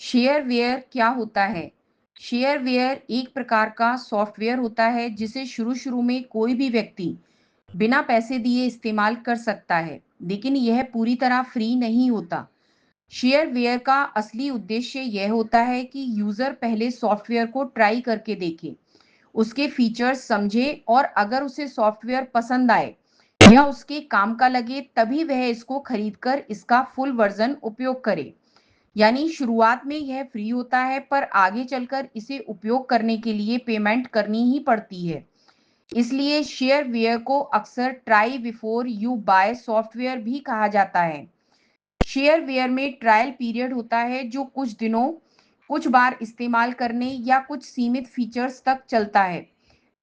Shareware क्या होता है? शेयरवेयर एक प्रकार का सॉफ्टवेयर होता है जिसे शुरू-शुरू में कोई भी व्यक्ति बिना पैसे दिए इस्तेमाल कर सकता है, लेकिन यह पूरी तरह फ्री नहीं होता। शेयरवेयर का असली उद्देश्य यह होता है कि यूजर पहले सॉफ्टवेयर को ट्राई करके देखे, उसके फीचर्स समझे और अगर उसे सॉफ्टवेयर पसंद आए या उसके काम का लगे तभी वह इसको खरीदकर इसका फुल वर्जन उपयोग करे। यानी शुरुआत में यह फ्री होता है पर आगे चलकर इसे उपयोग करने के लिए पेमेंट करनी ही पड़ती है। इसलिए शेयरवेयर को अक्सर try before you buy software भी कहा जाता है। शेयरवेयर में ट्रायल पीरियड होता है जो कुछ दिनों, कुछ बार इस्तेमाल करने या कुछ सीमित फीचर्स तक चलता है।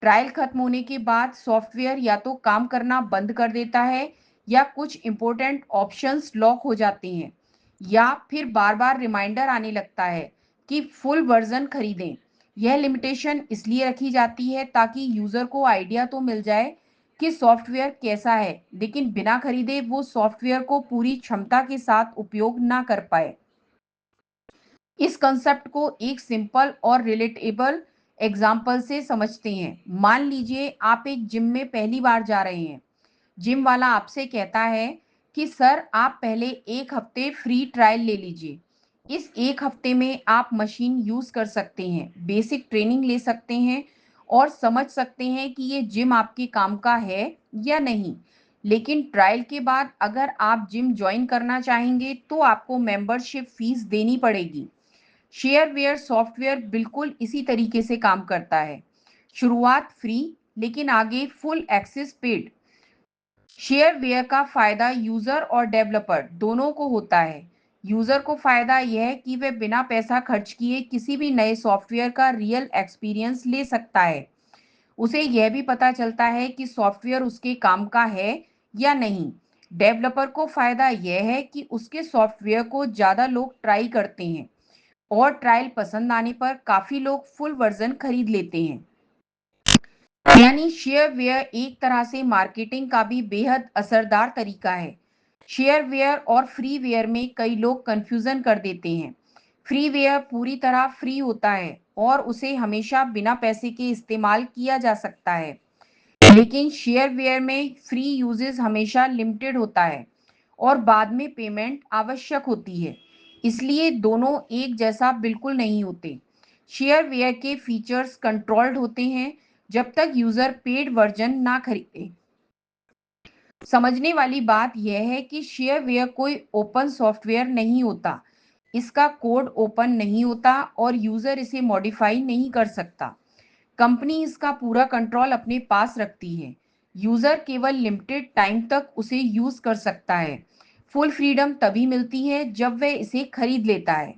ट्रायल खत्म होने के बाद सॉफ्टवेयर या तो काम करना बंद कर देता है या कुछ इंपॉर्टेंट ऑप्शंस लॉक हो जाते हैं या फिर बार-बार रिमाइंडर आने लगता है कि फुल वर्जन खरीदें। यह लिमिटेशन इसलिए रखी जाती है ताकि यूजर को आइडिया तो मिल जाए कि सॉफ्टवेयर कैसा है, लेकिन बिना खरीदे वो सॉफ्टवेयर को पूरी क्षमता के साथ उपयोग ना कर पाए। इस कंसेप्ट को एक सिंपल और रिलेटेबल एग्जाम्पल से समझते हैं। मान लीजिए आप एक जिम में पहली बार जा रहे हैं। जिम वाला आपसे कहता है कि सर आप पहले एक हफ्ते फ्री ट्रायल ले लीजिए। इस एक हफ्ते में आप मशीन यूज कर सकते हैं, बेसिक ट्रेनिंग ले सकते हैं और समझ सकते हैं कि ये जिम आपके काम का है या नहीं। लेकिन ट्रायल के बाद अगर आप जिम ज्वाइन करना चाहेंगे तो आपको मेंबरशिप फीस देनी पड़ेगी। शेयरवेयर सॉफ्टवेयर बिल्कुल इसी तरीके से काम करता है। शुरुआत फ्री, लेकिन आगे फुल एक्सेस पेड। शेयरवेयर का फायदा यूजर और डेवलपर दोनों को होता है। यूजर को फायदा यह है कि वह बिना पैसा खर्च किए किसी भी नए सॉफ्टवेयर का रियल एक्सपीरियंस ले सकता है। उसे यह भी पता चलता है कि सॉफ्टवेयर उसके काम का है या नहीं। डेवलपर को फायदा यह है कि उसके सॉफ्टवेयर को ज्यादा लोग ट्राई करते हैं और ट्रायल पसंद आने पर काफी लोग फुल वर्जन खरीद लेते हैं। यानी शेयरवेयर एक तरह से मार्केटिंग का भी बेहद असरदार तरीका है। शेयरवेयर और फ्रीवेयर में कई लोग कंफ्यूजन कर देते हैं। फ्रीवेयर पूरी तरह फ्री होता है और उसे हमेशा बिना पैसे के इस्तेमाल किया जा सकता है, लेकिन शेयरवेयर में फ्री यूजेस हमेशा लिमिटेड होता है और बाद में पेमेंट आवश्यक होती है। इसलिए दोनों एक जैसा बिल्कुल नहीं होते। शेयरवेयर के फीचर्स कंट्रोल्ड होते हैं जब तक यूजर पेड वर्जन ना खरीदे। समझने वाली बात यह है कि शेयरवेयर कोई ओपन सॉफ्टवेयर नहीं होता। इसका कोड ओपन नहीं होता और यूजर इसे मॉडिफाई नहीं कर सकता। कंपनी इसका पूरा कंट्रोल अपने पास रखती है। यूजर केवल लिमिटेड टाइम तक उसे यूज कर सकता है। फुल फ्रीडम तभी मिलती है जब वह इसे खरीद लेता है।